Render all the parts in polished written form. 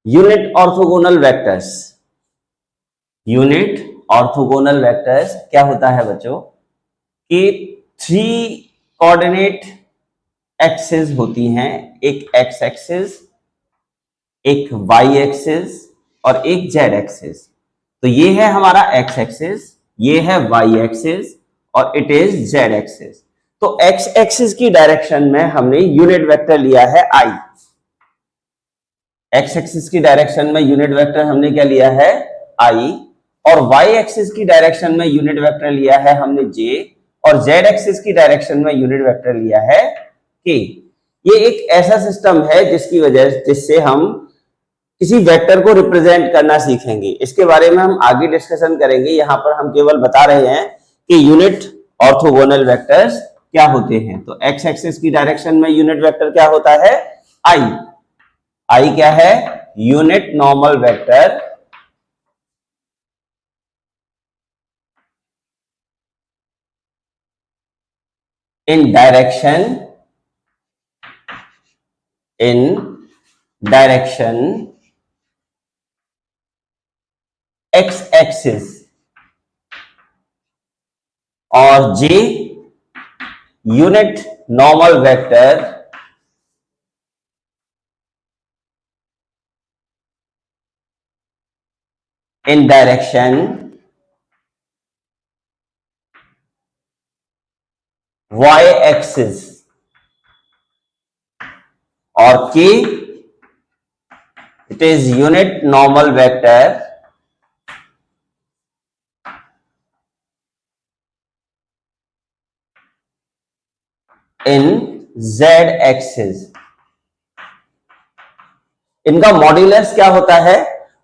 Unit orthogonal vectors. Unit orthogonal vectors क्या होता है बच्चों कि 3 कोऑर्डिनेट एक्सिस होती हैं, एक एक्स एक्सिस, एक वाई एक्सिस और एक जेड एक्सिस। तो ये है हमारा एक्स एक्सिस, ये है वाई एक्सिस और इट इज जेड एक्सिस। तो एक्स एक्सिस की डायरेक्शन में हमने यूनिट वेक्टर लिया है आई। एक्स एक्सिस की डायरेक्शन में यूनिट वेक्टर हमने क्या लिया है आई, और वाई एक्सिस की डायरेक्शन में यूनिट वेक्टर लिया है हमने जे, और जेड एक्सिस की डायरेक्शन में यूनिट वेक्टर लिया है के। ये एक ऐसा सिस्टम है जिससे हम किसी वेक्टर को रिप्रेजेंट करना सीखेंगे। इसके बारे में हम आगे डिस्कशन करेंगे। यहां पर हम केवल बता रहे हैं कि यूनिट ऑर्थोगोनल वेक्टर्स क्या होते हैं। तो एक्स एक्सिस की डायरेक्शन में यूनिट वेक्टर क्या होता है आई। आई क्या है unit normal vector in direction x axis और j unit normal vector in direction y axis और k it is unit normal vector in z axis। इनका मॉड्यूलस क्या होता है,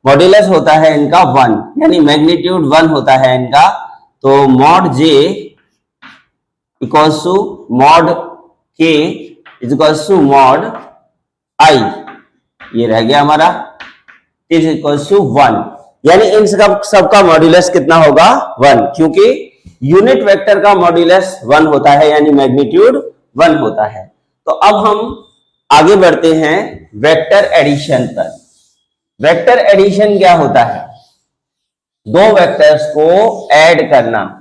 मॉड्यूलस होता है इनका 1, यानी मैग्नीट्यूड 1 होता है इनका। तो mod j equals to mod k is equals to mod i, ये रह गया हमारा, इज इक्वल्स टू 1। यानी इन सबका मॉड्यूलस कितना होगा 1, क्योंकि यूनिट वेक्टर का मॉड्यूलस 1 होता है, यानी मैग्नीट्यूड 1 होता है। तो अब हम आगे बढ़ते हैं वेक्टर एडिशन पर। वेक्टर एडिशन क्या होता है, दो वेक्टर्स को ऐड करना।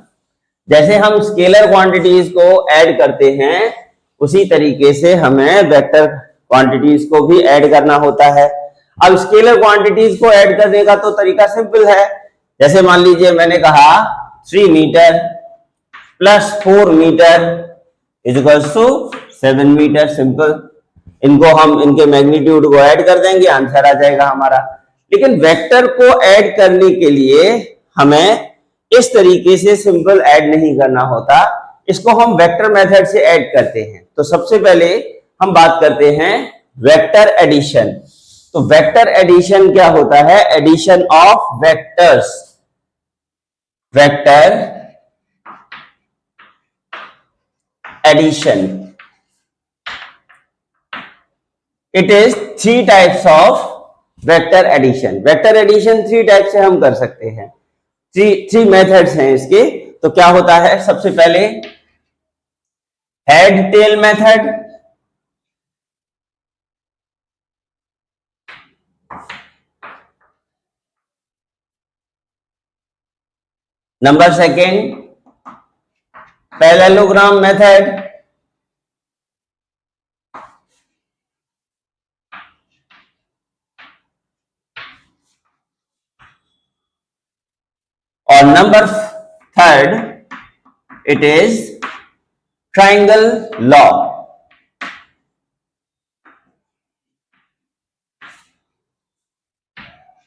जैसे हम स्केलर क्वांटिटीज को ऐड करते हैं उसी तरीके से हमें वेक्टर क्वांटिटीज को भी ऐड करना होता है। अब स्केलर क्वांटिटीज को ऐड करने का तो तरीका सिंपल है। जैसे मान लीजिए मैंने कहा 3 metre plus 4 metre is equals to 7 metre. Simple, इनको हम इनके मैग्नीट्यूड को ऐड कर देंगे, आंसर आ जाएगा हमारा। लेकिन वेक्टर को ऐड करने के लिए हमें इस तरीके से सिंपल ऐड नहीं करना होता, इसको हम वेक्टर मेथड से ऐड करते हैं। तो सबसे पहले हम बात करते हैं वेक्टर एडिशन। तो वेक्टर एडिशन क्या होता है, addition of vectors. Vector addition, it is 3 types of vector addition. Vector addition 3 type से हम कर सकते हैं, 3 मेथड्स हैं इसके। तो क्या होता है, सबसे पहले head tail method, number second parallelogram method, और number third it is triangle law.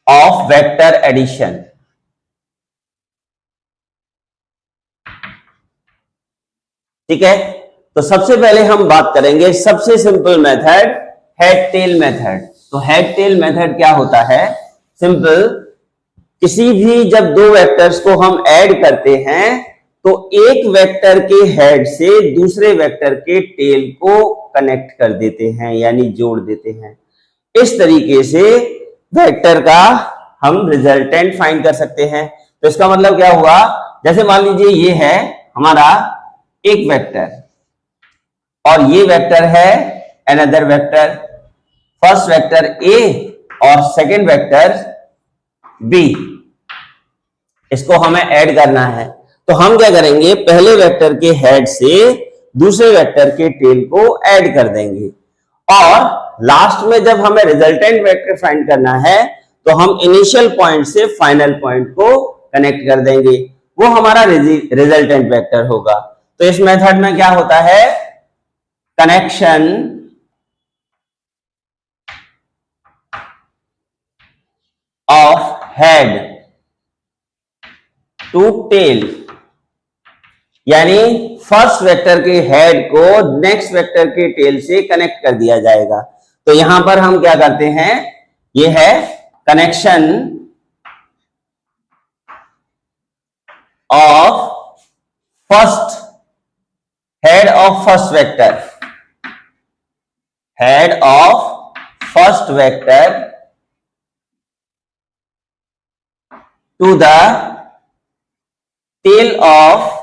Of vector addition. ठीक है, तो सबसे पहले हम बात करेंगे सबसे simple method, head tail method. तो हेड टेल मेथड क्या होता है, सिंपल, किसी भी जब दो वेक्टर्स को हम ऐड करते हैं तो एक वेक्टर के हेड से दूसरे वेक्टर के टेल को कनेक्ट कर देते हैं, यानी जोड़ देते हैं। इस तरीके से वेक्टर का हम रिजल्टेंट फाइंड कर सकते हैं। तो इसका मतलब क्या हुआ, जैसे मान लीजिए ये है हमारा एक वेक्टर और ये वेक्टर है another vector. First vector A और सेकेंड वेक्टर बी, इसको हमें ऐड करना है। तो हम क्या करेंगे, पहले वेक्टर के हेड से दूसरे वेक्टर के टेल को ऐड कर देंगे और लास्ट में जब हमें रिजल्टेंट वेक्टर फाइंड करना है तो हम इनिशियल पॉइंट से फाइनल पॉइंट को कनेक्ट कर देंगे, वो हमारा रिजल्टेंट वेक्टर होगा। तो इस मेथड में क्या होता है, connection of head to tail, यानी फर्स्ट वेक्टर के हेड को नेक्स्ट वेक्टर के टेल से कनेक्ट कर दिया जाएगा। तो यहां पर हम क्या करते हैं, ये है connection of first head of first vector, head of first vector to the tail of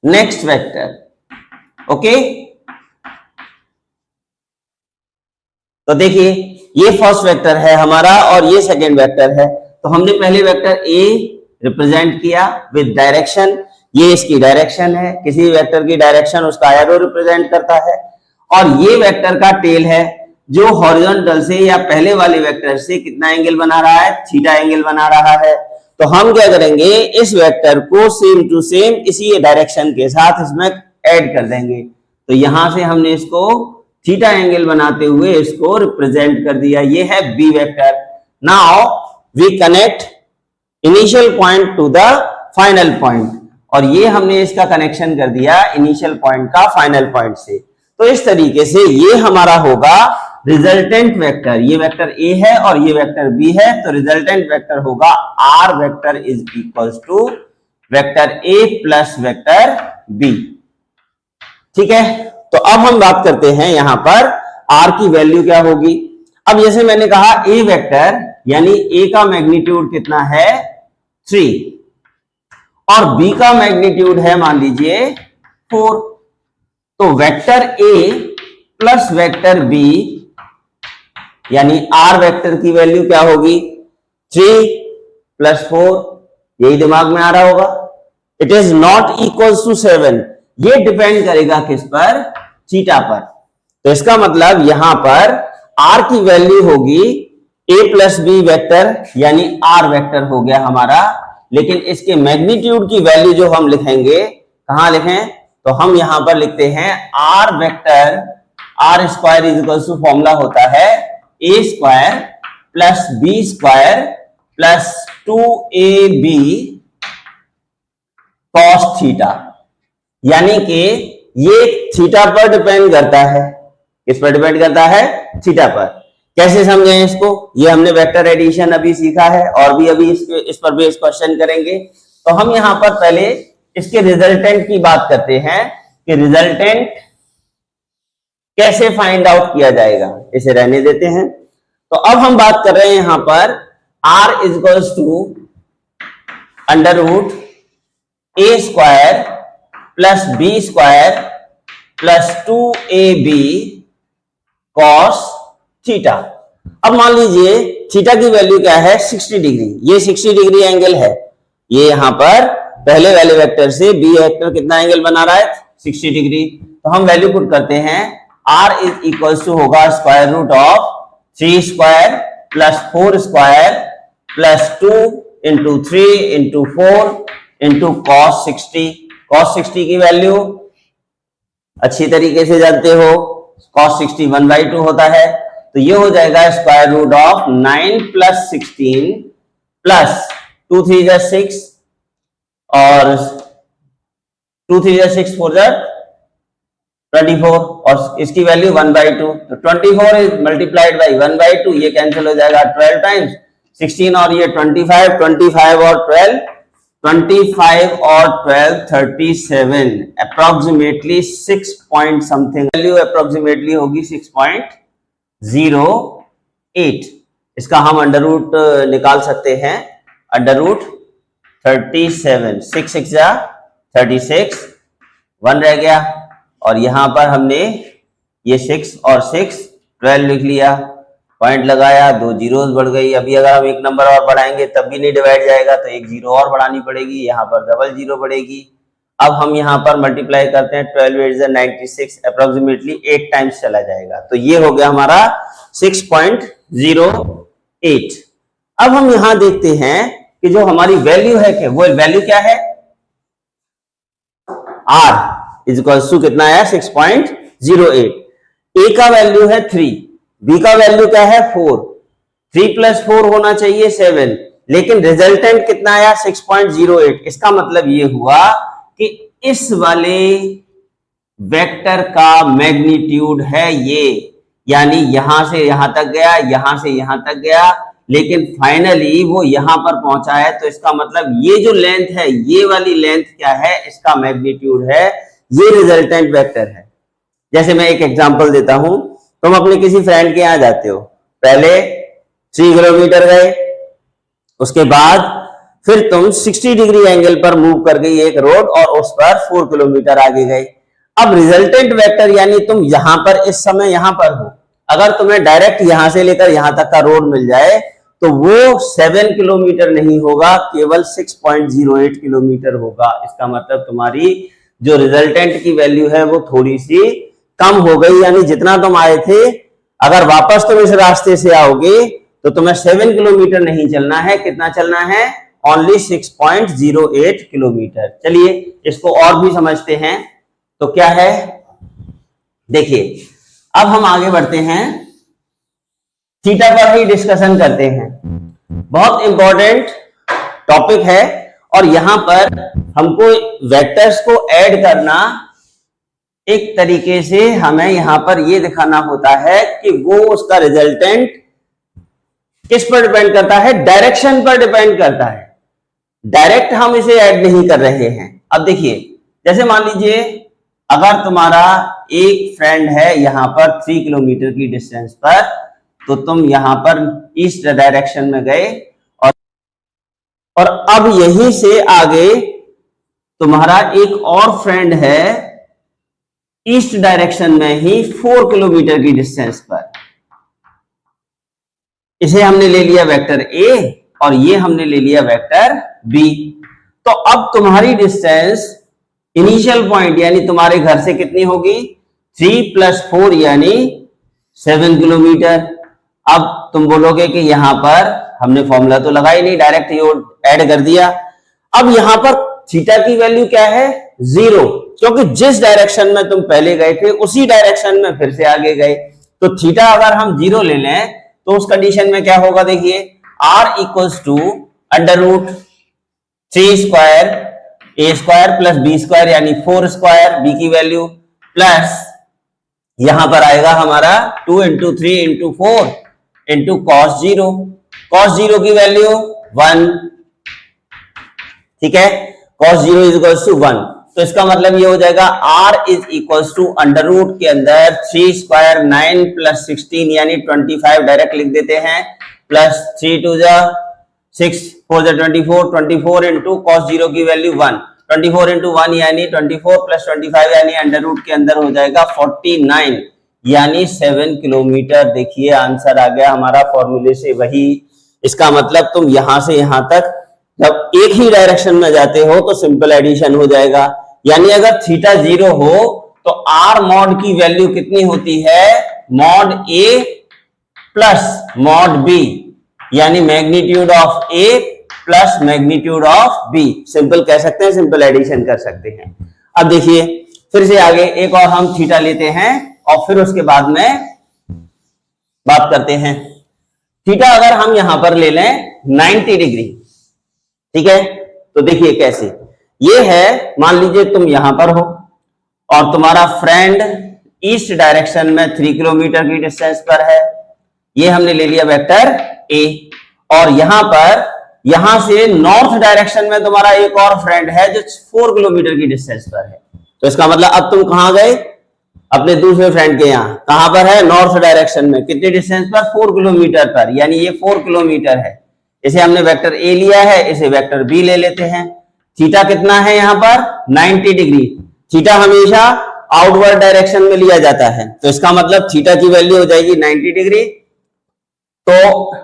next vector. Okay, तो देखिए ये फर्स्ट वेक्टर है हमारा और ये सेकेंड वेक्टर है। तो हमने पहले वेक्टर ए रिप्रेजेंट किया विद डायरेक्शन, ये इसकी डायरेक्शन है, किसी वेक्टर की डायरेक्शन उसका एरो रिप्रेजेंट करता है। और ये वेक्टर का टेल है जो हॉरिजॉन्टल से या पहले वाले वेक्टर से कितना एंगल बना रहा है, थीटा एंगल बना रहा है। तो हम क्या करेंगे, इस वेक्टर को सेम टू सेम इसी डायरेक्शन के साथ इसमें ऐड कर देंगे। तो यहां से हमने इसको थीटा एंगल बनाते हुए इसको रिप्रेजेंट कर दिया, ये है B vector. Now we connect initial point to the final point, और ये हमने इसका कनेक्शन कर दिया इनिशियल पॉइंट का फाइनल पॉइंट से। तो इस तरीके से ये हमारा होगा रिजल्टेंट वेक्टर। ये वेक्टर ए है और ये वेक्टर बी है, तो रिजल्टेंट वेक्टर होगा R vector is equals to vector A plus vector B. ठीक है, तो अब हम बात करते हैं यहां पर आर की वैल्यू क्या होगी। अब जैसे मैंने कहा ए वेक्टर यानी ए का मैग्नीट्यूड कितना है 3 और बी का मैग्नीट्यूड है मान लीजिए 4। तो vector A plus vector B यानी आर वेक्टर की वैल्यू क्या होगी 3 प्लस 4, यही दिमाग में आ रहा होगा। It is not equals to 7, ये डिपेंड करेगा किस पर, थीटा पर। तो इसका मतलब यहां पर आर की वैल्यू होगी ए प्लस बी वेक्टर यानी आर वेक्टर हो गया हमारा, लेकिन इसके मैग्नीट्यूड की वैल्यू जो हम लिखेंगे, कहां लिखें, तो हम यहां पर लिखते हैं R vector, R square is equal to formula होता है A square plus B square plus 2ab cos theta. यानी कि ये थीटा पर डिपेंड करता है, किस पर डिपेंड करता है, थीटा पर। कैसे समझें इसको, ये हमने वेक्टर एडिशन अभी सीखा है और भी अभी इस पर बेस क्वेश्चन करेंगे। तो हम यहां पर पहले इसके रिजल्टेंट की बात करते हैं कि रिजल्टेंट कैसे फाइंड आउट किया जाएगा, इसे रहने देते हैं। तो अब हम बात कर रहे हैं यहां पर r is equals to under root A square plus B square plus 2ab cos theta. अब मान लीजिए थीटा की वैल्यू क्या है 60 डिग्री, ये 60 डिग्री एंगल है। ये यहां पर पहले वाले वेक्टर से बी वेक्टर कितना एंगल बना रहा है 60 डिग्री। तो हम वैल्यू पुट करते हैं, r इज इक्वल्स टू होगा square root of 3 square plus 4 square plus 2 into 3 into 4 into cos 60। Cos 60 की वैल्यू अच्छी तरीके से जानते हो, कॉस 60 1/2 होता है। तो ये हो जाएगा square root of 9 plus 16 plus 2 3 जा 6 और 2 3 जा 6 4 जा 24 और इसकी वैल्यू 1/2। तो 24 इज मल्टीप्लाइड बाई 1/2, ये कैंसिल हो जाएगा 12 टाइम्स 16 और ये 25, 25 और 12, 25 और 12 37, approximately 6 point something value approximately होगी 6.08। इसका हम अंडर रूट निकाल सकते हैं, अंडर रूट 37, 6 6 जा 36, 1 रह गया और यहां पर हमने ये 6 और 6 12 लिख लिया, पॉइंट लगाया, 2 जीरोस बढ़ गई। अभी अगर हम एक नंबर और बढ़ाएंगे तब भी नहीं डिवाइड जाएगा, तो एक जीरो और बढ़ानी पड़ेगी, यहाँ पर डबल जीरो बढ़ेगी। अब हम यहाँ पर मल्टीप्लाई करते हैं, 12 8 96, अप्रोक्सीमेटली 8 टाइम्स चला जाएगा, तो ये हो गया हमारा 6.08। अब हम यहाँ देखते हैं कि जो हमारी वैल्यू है, वो वैल्यू क्या है, r इज इक्वल टू कितना है, 6.08। a का वैल्यू है 3, b का वैल्यू क्या है 4, 3 + 4 होना चाहिए 7, लेकिन रिजल्टेंट कितना आया 6.08। इसका मतलब ये हुआ कि इस वाले वेक्टर का मैग्नीट्यूड है ये, यानी यहां से यहां तक गया, यहां से यहां तक गया, लेकिन फाइनली वो यहां पर पहुंचा है। तो इसका मतलब ये जो लेंथ है, ये वाली लेंथ क्या है, इसका मैग्नीट्यूड है, ये रिजल्टेंट वेक्टर है। जैसे मैं एक एग्जांपल देता हूं, तुम अपने किसी फ्रेंड के यहां जाते हो, पहले 3 किलोमीटर गए, उसके बाद फिर तुम 60 डिग्री एंगल पर मूव कर गई एक रोड, और उस पर 4 किलोमीटर आगे गए। अब रिजल्टेंट वेक्टर यानी तुम यहां पर इस समय यहां पर हो, अगर तुम्हें डायरेक्ट यहां से लेकर यहां तक का रोड मिल जाए तो वो 7 किलोमीटर नहीं होगा, केवल 6.08 किलोमीटर होगा। इसका मतलब तुम्हारी जो रिजल्टेंट की वैल्यू है वो थोड़ी सी कम हो गई, यानी जितना तुम आए थे, अगर वापस तुम इस रास्ते से आओगे तो तुम्हें 7 किलोमीटर नहीं चलना है, कितना चलना है, ओनली 6.08 किलोमीटर। चलिए इसको और भी समझते हैं, तो क्या है, देखिए अब हम आगे बढ़ते हैं, थीटा पर ही डिस्कशन करते हैं। बहुत इंपॉर्टेंट टॉपिक है, और यहां पर हमको वेक्टर्स को ऐड करना, एक तरीके से हमें यहां पर यह दिखाना होता है कि वो उसका रिजल्टेंट किस पर डिपेंड करता है, डायरेक्शन पर डिपेंड करता है। डायरेक्ट हम इसे ऐड नहीं कर रहे हैं। अब देखिए, जैसे मान लीजिए अगर तुम्हारा एक फ्रेंड है यहां पर 3 किलोमीटर की डिस्टेंस पर, तो तुम यहां पर ईस्ट डायरेक्शन में गए, और अब यहीं से आगे तुम्हारा एक और फ्रेंड है ईस्ट डायरेक्शन में ही 4 किलोमीटर की डिस्टेंस पर। इसे हमने ले लिया वेक्टर ए, और ये हमने ले लिया वेक्टर बी। तो अब तुम्हारी डिस्टेंस इनिशियल पॉइंट यानी तुम्हारे घर से कितनी होगी, 3 + 4 यानी 7 किलोमीटर। अब तुम बोलोगे कि यहां पर हमने फॉर्मूला तो लगाई नहीं, डायरेक्ट ये ऐड कर दिया। अब यहां पर थीटा की वैल्यू क्या है, 0, क्योंकि जिस डायरेक्शन में तुम पहले गए थे उसी डायरेक्शन में फिर से आगे गए। तो थीटा अगर हम 0 ले लें तो उस कंडीशन में क्या होगा, देखिए r = √3² a² + b² यानी 4² b की वैल्यू, प्लस यहां पर आएगा हमारा 2 × 3 × 4 × cos 0। cos 0 की वैल्यू 1, ठीक है, cos 0 = 1। तो इसका मतलब ये हो जाएगा r = √ के अंदर 3² 9 + 16 यानी 25 डायरेक्ट लिख देते हैं, प्लस 3 × 2 = 6 4 × 24 24 × cos 0 की वैल्यू 1, 24 × 1 यानी 24 + 25 यानी √ के अंदर हो जाएगा 49 यानी 7 किलोमीटर। देखिए आंसर आ गया हमारा फॉर्मूले से वही। इसका मतलब तुम यहां से यहां तक जब एक ही डायरेक्शन में जाते हो तो सिंपल एडिशन हो जाएगा, यानी अगर थीटा 0 हो तो r mod की वैल्यू कितनी होती है, mod a plus mod b, यानी magnitude of a plus magnitude of b। Simple कह सकते हैं, सिंपल एडिशन कर सकते हैं। अब देखिए फिर से आगे एक और हम थीटा लेते हैं और फिर उसके बाद में बात करते हैं। थीटा अगर हम यहां पर ले लें 90 डिग्री, ठीक है, तो देखिए कैसे, ये है, मान लीजिए तुम यहां पर हो और तुम्हारा फ्रेंड ईस्ट डायरेक्शन में 3 किलोमीटर की डिस्टेंस पर है, ये हमने ले लिया वेक्टर ए, और यहां पर यहां से नॉर्थ डायरेक्शन में तुम्हारा एक और फ्रेंड है जो 4 किलोमीटर की डिस्टेंस पर है। तो इसका मतलब अब तुम कहां गए, अपने दूसरे फ्रेंड के यहां, कहां पर है, नॉर्थ डायरेक्शन में, कितनी डिस्टेंस पर, 4 किलोमीटर पर, यानी ये 4 किलोमीटर है। इसे हमने वेक्टर ए लिया है, इसे वेक्टर बी ले लेते हैं। थीटा कितना है यहां पर, 90 डिग्री। थीटा हमेशा आउटवर्ड डायरेक्शन में लिया जाता है, तो इसका मतलब थीटा की वैल्यू हो जाएगी 90 डिग्री, तो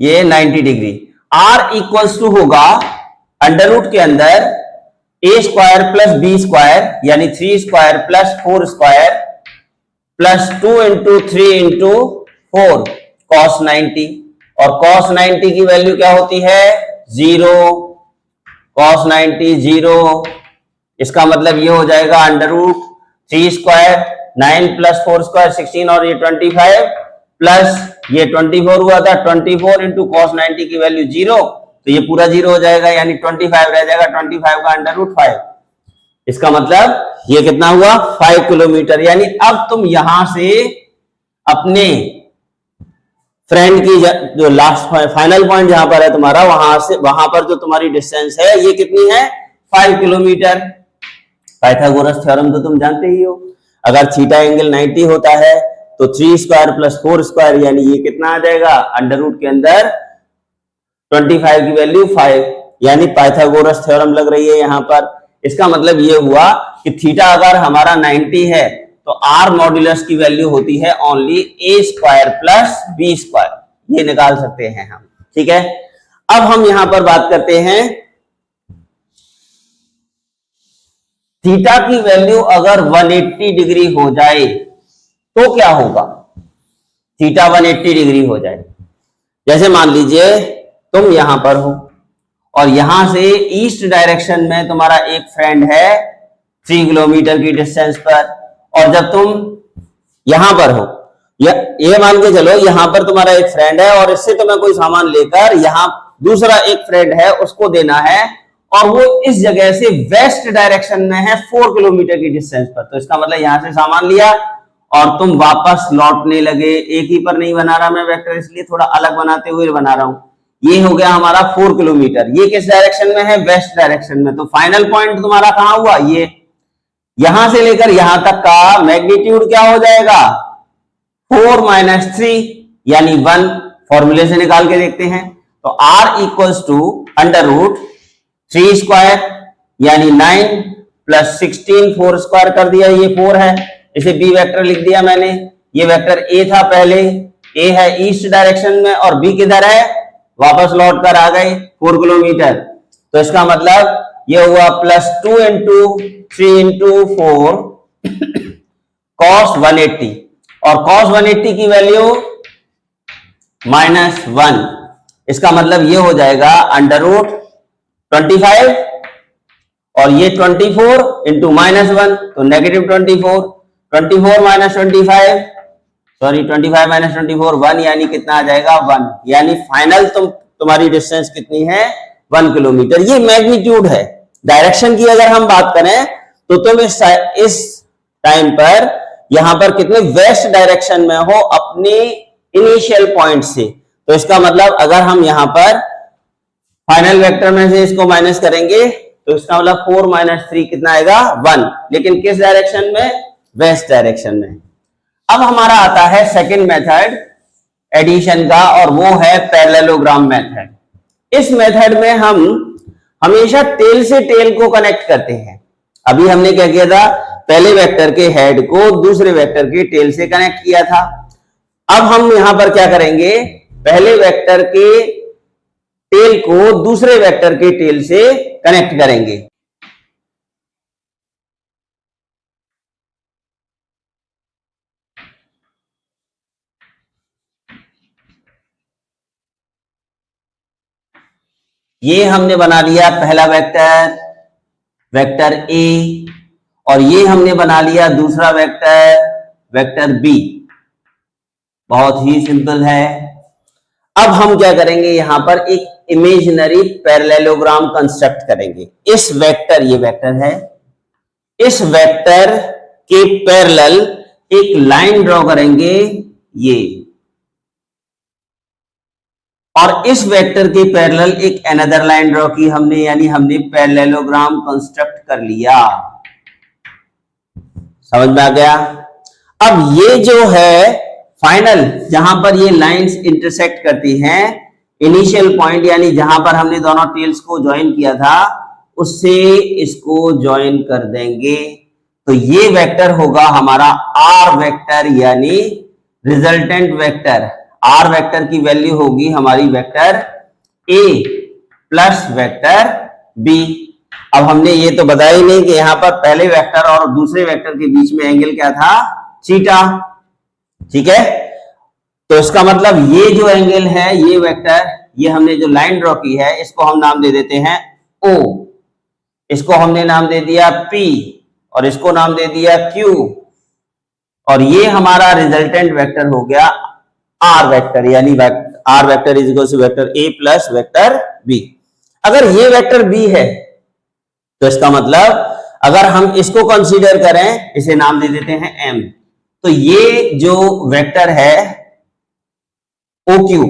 ये 90 डिग्री। आर इक्वल्स टू होगा अंडर रूट के अंदर ए स्क्वायर प्लस बी स्क्वायर यानी 3 square plus 4 square plus 2 into 3 into 4 cos 90, और कॉस 90 की वैल्यू क्या होती है 0, कॉस 90 0, इसका मतलब ये हो जाएगा under root 3 square 9 plus 4 square 16 और ये 25 प्लस ये 24 हुआ था, 24 इंटू कॉस 90 की वैल्यू 0, तो ये पूरा 0 हो जाएगा यानी 25 रह जाएगा, 25 का अंडर रूट 5, इसका मतलब ये कितना हुआ 5 किलोमीटर। यानी अब तुम यहां से अपने फ्रेंड की जो लास्ट फाइनल पॉइंट जहां पर है तुम्हारा, वहां पर जो तुम्हारी डिस्टेंस है ये कितनी है 5 किलोमीटर। पाइथागोरस थ्योरम तो तुम जानते ही हो, अगर थीटा एंगल 90 होता है तो 3 स्क्वायर प्लस 4 स्क्वायर यानी ये कितना आ जाएगा अंडर रूट के अंदर 25 की वैल्यू 5, यानी पाइथागोरस थ्योरम लग रही है यहां पर। इसका मतलब ये हुआ कि थीटा अगर हमारा 90 है तो आर मॉड्यूलस की वैल्यू होती है ओनली ए स्क्वायर प्लस बी स्क्वायर, ये निकाल सकते हैं हम, ठीक है। अब हम यहां पर बात करते हैं थीटा की वैल्यू अगर 180 डिग्री हो जाए तो क्या होगा, थीटा 180 डिग्री हो जाए, जैसे मान लीजिए तुम यहां पर हो और यहां से ईस्ट डायरेक्शन में तुम्हारा एक फ्रेंड है 3 किलोमीटर की डिस्टेंस पर, और जब तुम यहां पर हो, ये मान के चलो यहां पर तुम्हारा एक फ्रेंड है और इससे तुम्हें कोई सामान लेकर यहां दूसरा एक फ्रेंड है उसको देना है, और वो इस जगह से वेस्ट डायरेक्शन में है 4 किलोमीटर की डिस्टेंस पर, तो इसका मतलब यहां से सामान लिया और तुम वापस लौटने लगे। एक ही पर नहीं बना रहा मैं वेक्टर, इसलिए थोड़ा अलग बनाते हुए बना रहा हूं। ये हो गया हमारा 4 किलोमीटर, ये किस डायरेक्शन में है वेस्ट डायरेक्शन में, तो फाइनल पॉइंट तुम्हारा कहां हुआ, ये यहां से लेकर यहां तक का मैग्नीट्यूड क्या हो जाएगा 4 - 3 यानी 1, फॉर्मूले से निकाल के देखते हैं, तो r equals to under root 3 square यानी 9 प्लस 16 4 स्क्वायर कर दिया, ये 4 है, इसे बी वेक्टर लिख दिया मैंने, ये वेक्टर ए था पहले, ए है ईस्ट डायरेक्शन में और बी किधर है वापस लौट कर आ गए 4 किलोमीटर, तो इसका मतलब ये हुआ प्लस 2 इंटू 3 इंटू 4 कॉस 180, और कॉस 180 की वैल्यू -1, इसका मतलब ये हो जाएगा अंडर रूट 25 और ये 24 इंटू -1 तो नेगेटिव 24, 24 - 25 सॉरी 25 - 24 1 यानी कितना आ जाएगा 1, यानी फाइनल तुम्हारी डिस्टेंस कितनी है 1 किलोमीटर। ये मैग्नीट्यूड है। डायरेक्शन की अगर हम बात करें तो तुम इस टाइम पर यहां पर कितने वेस्ट डायरेक्शन में हो अपने इनिशियल पॉइंट से, तो इसका मतलब अगर हम यहां पर फाइनल वेक्टर में से इसको माइनस करेंगे तो इसका मतलब 4 - 3 कितना आएगा 1, लेकिन किस डायरेक्शन में वेस्ट डायरेक्शन में। अब हमारा आता है सेकंड मेथड एडिशन का, और वो है पैरेललोग्राम मेथड। इस मेथड में हम हमेशा टेल से टेल को कनेक्ट करते हैं। अभी हमने क्या किया था, पहले वेक्टर के हेड को दूसरे वेक्टर के टेल से कनेक्ट किया था। अब हम यहां पर क्या करेंगे, पहले वेक्टर के टेल को दूसरे वेक्टर के टेल से कनेक्ट करेंगे। ये हमने बना लिया पहला वेक्टर, वेक्टर ए, और ये हमने बना लिया दूसरा वेक्टर, वेक्टर बी। बहुत ही सिंपल है। अब हम क्या करेंगे, यहां पर एक इमेजिनरी पैरेललोग्राम कंस्ट्रक्ट करेंगे। इस वेक्टर, ये वेक्टर है, इस वेक्टर के पैरेलल एक लाइन ड्रॉ करेंगे ये, और इस वेक्टर के पैरेलल एक अनदर लाइन ड्रॉ की हमने, यानी हमने पैरेललोग्राम कंस्ट्रक्ट कर लिया। समझ में आ गया। अब ये जो है फाइनल जहां पर ये लाइंस इंटरसेक्ट करती हैं, इनिशियल पॉइंट यानी जहां पर हमने दोनों टेल्स को ज्वाइन किया था उससे इसको ज्वाइन कर देंगे, तो ये वेक्टर होगा हमारा आर वेक्टर यानी रिजल्टेंट वेक्टर। आर वेक्टर की वैल्यू होगी हमारी vector A plus vector B. अब हमने ये तो बताया ही नहीं कि यहां पर पहले वेक्टर और दूसरे वेक्टर के बीच में एंगल क्या था, थीटा। ठीक है, तो इसका मतलब ये जो एंगल है, ये वेक्टर, ये हमने जो लाइन ड्रॉ की है, इसको हम नाम दे देते हैं O, इसको हमने नाम दे दिया P और इसको नाम दे दिया Q, और ये हमारा रिजल्टेंट वेक्टर हो गया R वेक्टर, यानी R vector is equal to vector A plus vector B। अगर ये वेक्टर B है तो इसका मतलब अगर हम इसको कंसीडर करें, इसे नाम दे देते हैं M, तो ये जो वेक्टर है OQ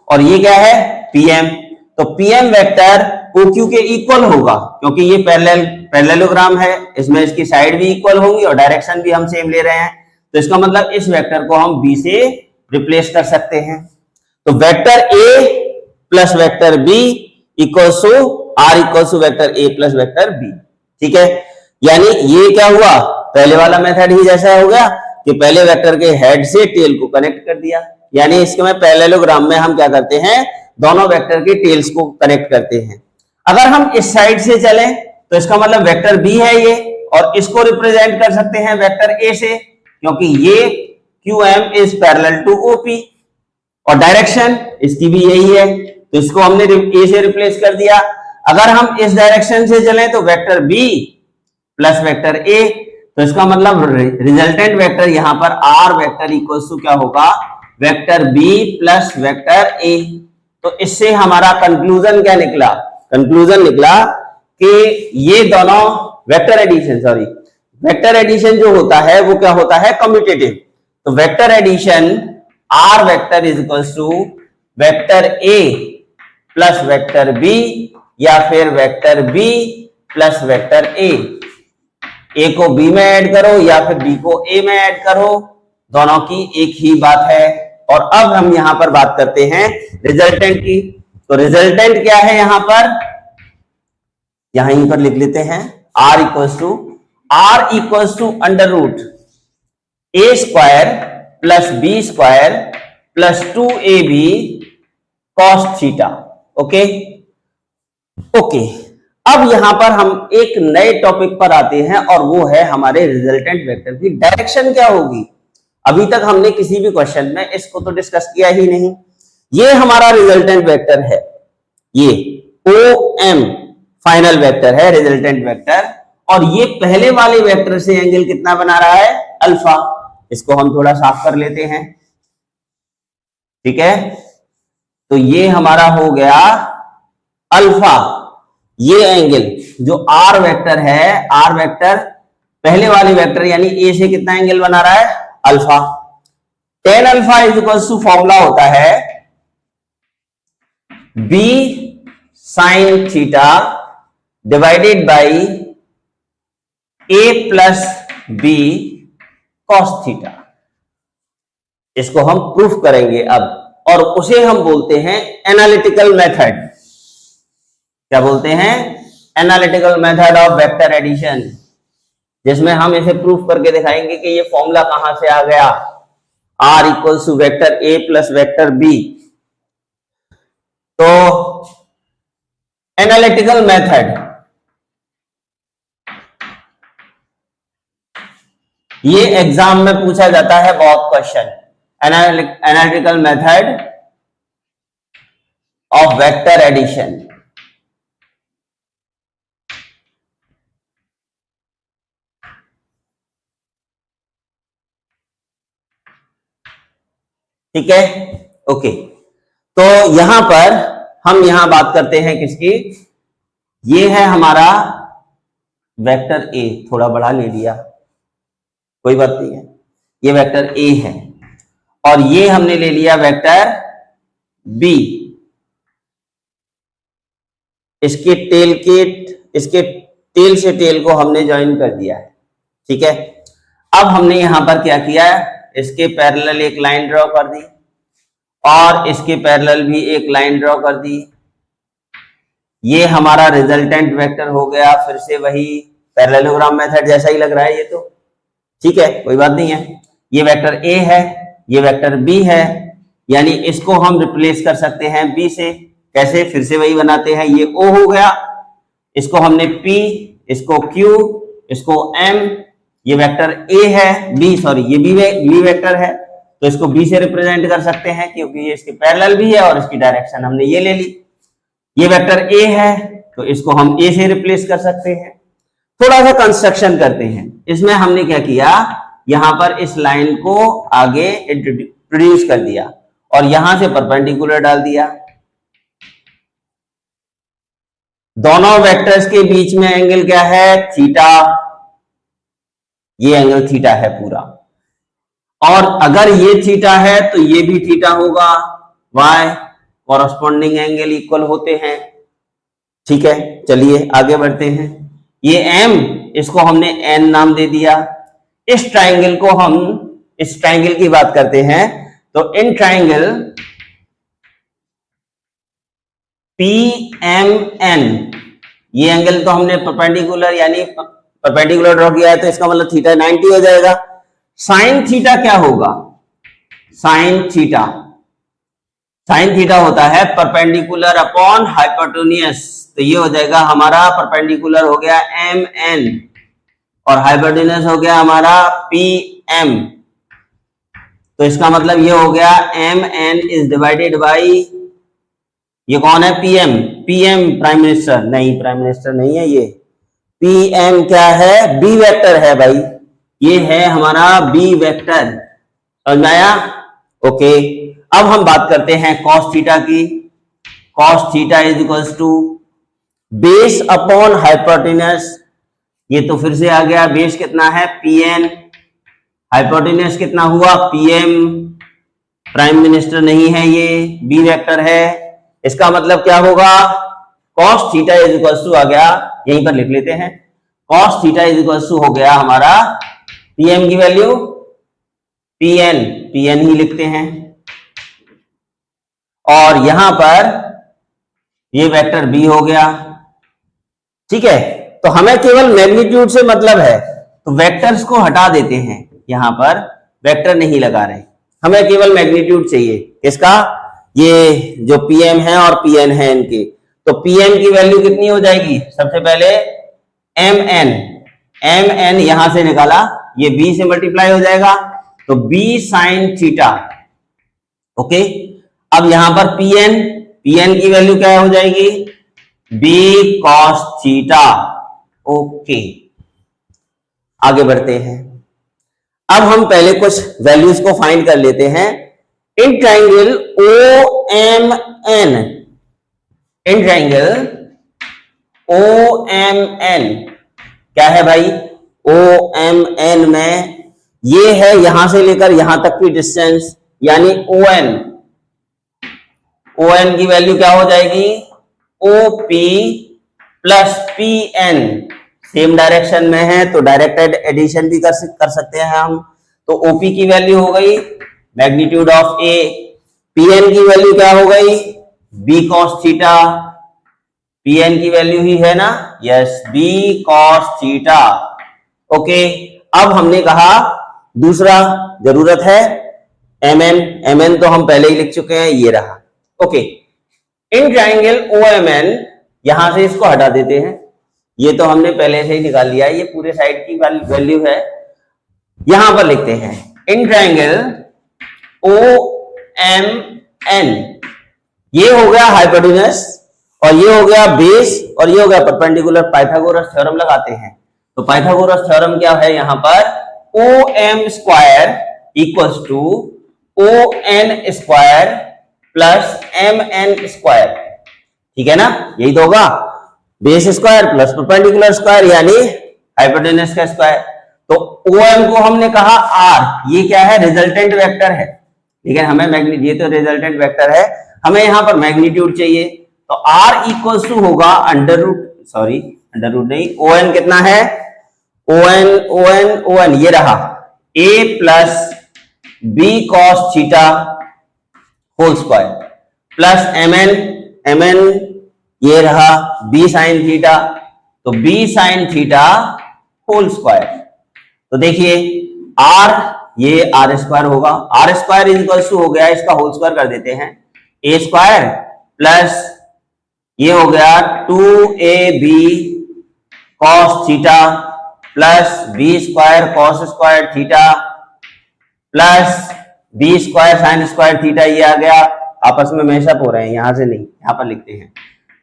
और ये क्या है PM, तो PM वेक्टर OQ के इक्वल होगा क्योंकि ये पैरेललोग्राम है, इसमें इसकी साइड भी इक्वल होंगी और डायरेक्शन भी हम सेम ले रहे हैं, तो इसका मतलब इस वेक्टर को हम B से रिप्लेस कर सकते हैं। तो vector A plus vector B equals to R equals to vector A plus vector B। ठीक है, यानी ये क्या हुआ, पहले वाला मेथड ही जैसा हो गया कि पहले वेक्टर के हेड से टेल को कनेक्ट कर दिया, यानी इसके में पैरेललोग्राम में हम क्या करते हैं, दोनों वेक्टर के टेल्स को कनेक्ट करते हैं। अगर हम इस साइड से चलें तो इसका मतलब वेक्टर बी है ये, और इसको रिप्रेजेंट कर सकते हैं वेक्टर ए से, क्योंकि ये QM is parallel to OP और डायरेक्शन इसकी भी यही है, तो इसको हमने ए से रिप्लेस कर दिया। अगर हम इस डायरेक्शन से चलें तो vector B plus vector A, तो इसका मतलब रिजल्टेंट वेक्टर यहां पर R वेक्टर इक्वल्स टू क्या होगा, vector B plus vector A. तो इससे हमारा कंक्लूजन क्या निकला, कंक्लूजन निकला कि ये दोनों वेक्टर एडिशन जो होता है वो क्या होता है, कम्यूटेटिव। तो vector addition R vector is equals to vector A plus vector B या फिर vector B plus vector A को बी में ऐड करो या फिर बी को ए में ऐड करो, दोनों की एक ही बात है। और अब हम यहां पर बात करते हैं रिजल्टेंट की। तो रिजल्टेंट क्या है, यहां पर लिख लेते हैं R equals to under root A square plus B square plus 2AB cos theta. Okay, अब यहां पर हम एक नए टॉपिक पर आते हैं और वो है हमारे रिजल्टेंट वेक्टर की डायरेक्शन क्या होगी। अभी तक हमने किसी भी क्वेश्चन में इसको तो डिस्कस किया ही नहीं। ये हमारा रिजल्टेंट वेक्टर है, ये OM फाइनल वेक्टर है, रिजल्टेंट वेक्टर, और ये पहले वाले वेक्टर से एंगल कितना बना रहा है, अल्फा। इसको हम थोड़ा साफ कर लेते हैं। ठीक है, तो ये हमारा हो गया अल्फा, ये एंगल जो R वेक्टर है, R वेक्टर पहले वाले वेक्टर यानी A से कितना एंगल बना रहा है, alpha. tan alpha is equal to formula होता है B sin theta divided by A plus B cos theta. इसको हम प्रूफ करेंगे अब, और उसे हम बोलते हैं एनालिटिकल मेथड। क्या बोलते हैं, analytical method of vector addition, जिसमें हम इसे प्रूफ करके दिखाएंगे कि ये फॉर्मूला कहां से आ गया, R equals to vector A plus vector B। तो एनालिटिकल मेथड, ये एग्जाम में पूछा जाता है बहुत question, analytical method of vector addition. ठीक है, ओके, तो यहां पर हम यहां बात करते हैं किसकी, ये है हमारा वेक्टर A, थोड़ा बड़ा ले लिया कोई बात नहीं है, ये वेक्टर A है, और ये हमने ले लिया वेक्टर B। इसके टेल से टेल को हमने ज्वाइन कर दिया है। ठीक है, अब हमने यहां पर क्या किया, इसके पैरेलल एक लाइन ड्रॉ कर दी और इसके पैरेलल भी एक लाइन ड्रॉ कर दी। ये हमारा रिजल्टेंट वेक्टर हो गया, फिर से वही पैरेललोग्राम मेथड जैसा ही लग रहा है ये तो, ठीक है, कोई बात नहीं है। ये वेक्टर ए है, ये वेक्टर बी है, यानी इसको हम रिप्लेस कर सकते हैं बी से। कैसे? फिर से वही बनाते हैं, ये ओ हो गया, इसको हमने पी, इसको क्यू, इसको एम, ये वेक्टर ए है, बी सॉरी ये बी वेक्टर है, तो इसको बी से रिप्रेजेंट कर सकते हैं क्योंकि ये इसके पैरेलल भी है और इसकी डायरेक्शन हमने ये ले ली। ये वेक्टर ए है तो इसको हम ए से रिप्लेस कर सकते हैं। थोड़ा सा कंस्ट्रक्शन करते हैं। इसमें हमने क्या किया, यहां पर इस लाइन को आगे इंट्रोड्यूस कर दिया और यहां से परपेंडिकुलर डाल दिया। दोनों वेक्टर्स के बीच में एंगल क्या है? थीटा। ये एंगल थीटा है पूरा, और अगर ये थीटा है तो ये भी थीटा होगा। वाई? कॉरस्पॉन्डिंग एंगल इक्वल होते हैं। ठीक है, चलिए आगे बढ़ते हैं। ये एम, इसको हमने एन नाम दे दिया। इस ट्राइंगल को हम, इस ट्राइंगल की बात करते हैं तो in triangle P M N, ये एंगल तो हमने परपेंडिकुलर यानी परपेंडिकुलर ड्रॉ किया है तो इसका मतलब थीटा 90 हो जाएगा। साइन थीटा क्या होगा? साइन थीटा, साइन थीटा होता है परपेंडिकुलर अपॉन हाइपोटेन्यूज, तो ये हो जाएगा हमारा परपेंडिकुलर हो गया एम एन और हाइपोटेन्यूज हो गया हमारा पी एम, तो इसका मतलब ये हो गया M N is divided by, ये कौन है? पीएम। पीएम प्राइम मिनिस्टर नहीं, प्राइम मिनिस्टर नहीं है ये। पीएम क्या है? बी वेक्टर है भाई, ये है हमारा बी वेक्टर। समझ में आया? ओके, अब हम बात करते हैं कॉस थीटा की। Cos theta is equals to base upon hypotenuse, ये तो फिर से आ गया, बेस कितना है? पीएन, हाइपोटेन्यूज कितना हुआ? पीएम, प्राइम मिनिस्टर नहीं है ये, बी वेक्टर है। इसका मतलब क्या होगा? cos theta is equals to आ गया, यहीं पर लिख लेते हैं, cos theta is equals to हो गया हमारा pm की वैल्यू pn, pn ही लिखते हैं, और यहां पर ये वेक्टर b हो गया। ठीक है, तो हमें केवल मैग्नीट्यूड से मतलब है तो वेक्टर्स को हटा देते हैं, यहां पर वेक्टर नहीं लगा रहे, हमें केवल मैग्नीट्यूड चाहिए। किसका? ये जो pm है और pn है इनके, तो pm की वैल्यू कितनी हो जाएगी? सबसे पहले mn, mn यहां से निकाला, ये b से मल्टीप्लाई हो जाएगा तो b साइन थीटा। ओके, अब यहां पर pn, pn की वैल्यू क्या हो जाएगी? b cos theta. ओके, आगे बढ़ते हैं। अब हम पहले कुछ वैल्यूज को फाइंड कर लेते हैं। In triangle OMN, in triangle OMN क्या है भाई? OMN में ये है यहां से लेकर यहां तक की डिस्टेंस, यानी ON, ON की वैल्यू क्या हो जाएगी? OP plus PN, same direction में है तो डायरेक्टेड एडिशन भी कर सकते हैं हम। तो OP की वैल्यू हो गई मैग्नीट्यूड ऑफ A, PN की वैल्यू क्या हो गई? B cos थीटा, PN की वैल्यू ही है ना, yes, B cos theta. Okay, अब हमने कहा दूसरा जरूरत है MN, MN तो हम पहले ही लिख चुके हैं, ये रहा। ओके, इन ट्राइंगल OMN, यहां से इसको हटा देते हैं, ये तो हमने पहले से ही निकाल लिया है, ये पूरे साइड की वैल्यू है। यहां पर लिखते हैं इन ट्राइंगल OMN, ये हो गया हाइपोटेन्यूज और ये हो गया बेस और ये हो गया परपेंडिकुलर। पाइथागोरस थ्योरम लगाते हैं, तो पाइथागोरस थ्योरम क्या है? यहां पर OM square equals to ON square plus MN square. ठीक है ना, यही तो होगा, base square plus perpendicular square यानी हाइपोटेन्यूज का स्क्वायर। तो OM को हमने कहा R, ये क्या है? रिजल्टेंट वेक्टर है, लेकिन हमें मैग्नीट्यूड, ये तो रिजल्टेंट वेक्टर है, हमें यहां पर मैग्नीट्यूड चाहिए, तो R इक्वल्स टू होगा अंडर रूट नहीं, ON कितना है? ON ये रहा A plus B cos theta whole square plus MN ये रहा B sin थीटा, तो B sin theta whole square. तो देखिए r, ये आर स्क्वायर होगा, R square is equal to हो गया, इसका होल स्क्वायर कर देते हैं, ए स्क्वायर प्लस ये हो गया 2ab cos theta plus B square cos square theta plus B square sine square theta, ये आ गया, आपस में मैशअप हो रहे हैं, यहां से नहीं, यहां पर लिखते हैं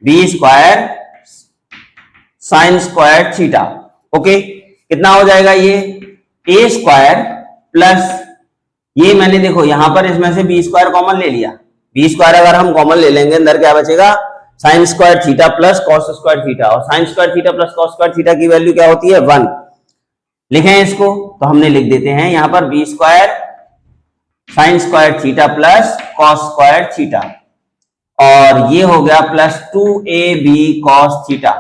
B square sine square theta. Okay, कितना हो जाएगा ये ए स्क्वायर प्लस ये मैंने देखो यहां पर इसमें से बी स्क्वायर कॉमन ले लिया, बी स्क्वायर अगर हम कॉमन ले लेंगे अंदर क्या बचेगा, sine square theta plus cos square theta, और sine square theta plus cos square theta की वैल्यू क्या होती है 1। लिखें इसको, तो हमने लिख देते हैं यहां पर B square sine square theta plus cos square theta, और ये हो गया प्लस 2ab कॉस थीटा,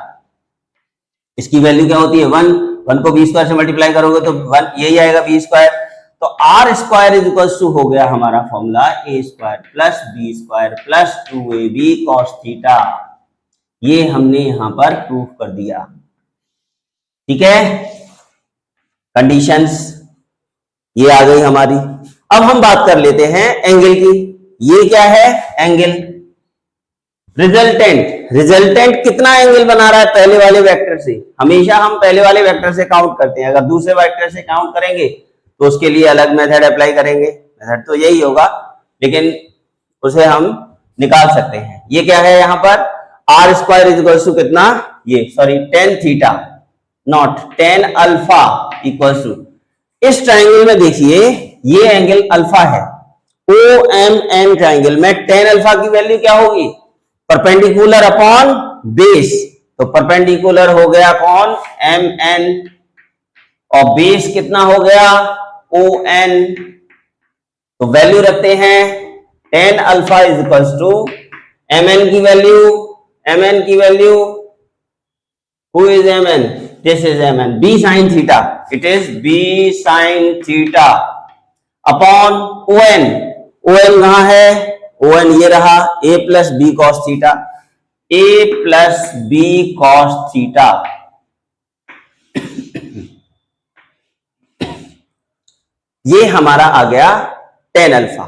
इसकी वैल्यू क्या होती है 1, 1 को बी स्क्वायर से मल्टीप्लाई करोगे तो 1 यही आएगा बी स्क्वायर, तो R square is equal to हो गया हमारा formula A square plus B square plus 2ab cos theta, ये हमने यहां पर प्रूफ कर दिया। ठीक है, कंडीशंस ये आ गई हमारी। अब हम बात कर लेते हैं एंगल की, ये क्या है एंगल, रिजल्टेंट कितना एंगल बना रहा है पहले वाले वेक्टर से, हमेशा हम पहले वाले वेक्टर से काउंट करते हैं, अगर दूसरे वेक्टर से काउंट करेंगे तो उसके लिए अलग मेथड अप्लाई करेंगे, मेथड तो यही होगा लेकिन उसे हम निकाल सकते हैं। ये क्या है यहाँ पर R square is equal to कितना, ये sorry tan theta not tan alpha equal to, इस ट्राइंगल में देखिए ये एंगल अल्फा है, ओ एम एन ट्राइंगल में टेन अल्फा की वैल्यू क्या होगी, परपेंडिकुलर अपॉन बेस, तो परपेंडिकुलर हो गया अपॉन एम एन और बेस कितना हो गया ओ एन, तो वैल्यू रखते हैं tan alpha is equal to M N की value who is M N, this is M N, B sine theta, it is B sine theta upon O N कहां है, O N ये रहा A plus B cos theta, A plus B cos theta, ये हमारा आ गया tan alpha.